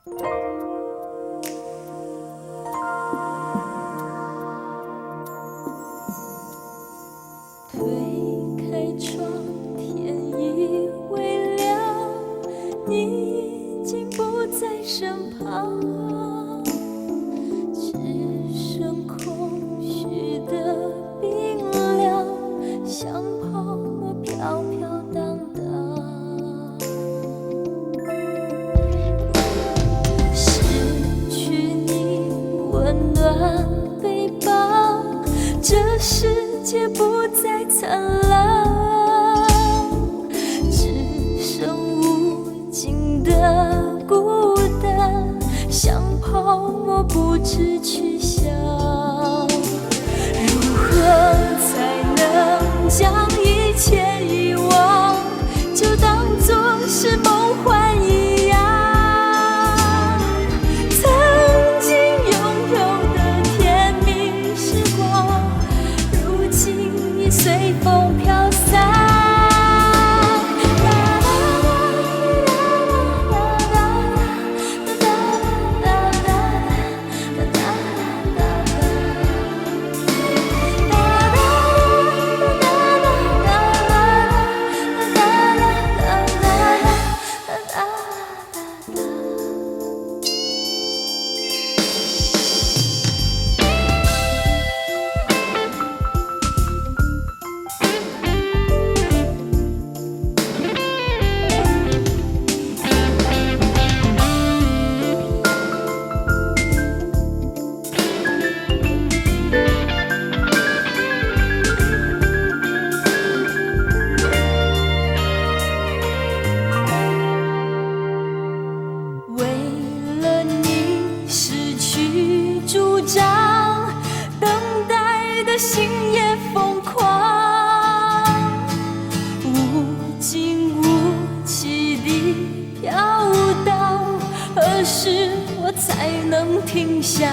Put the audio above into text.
推开窗，天已微亮，你已经不在身旁，只剩空虚的冰凉，像泡沫飘飘荡荡。失去你温暖背包，这世界不再灿烂，只剩无尽的孤单，像泡沫不知去向。如何才能将一切遗忘，就当作是梦幻一样？曾经拥有的甜蜜时光，如今已随风飘散。心也疯狂，无尽无期地飘荡，何时我才能停下？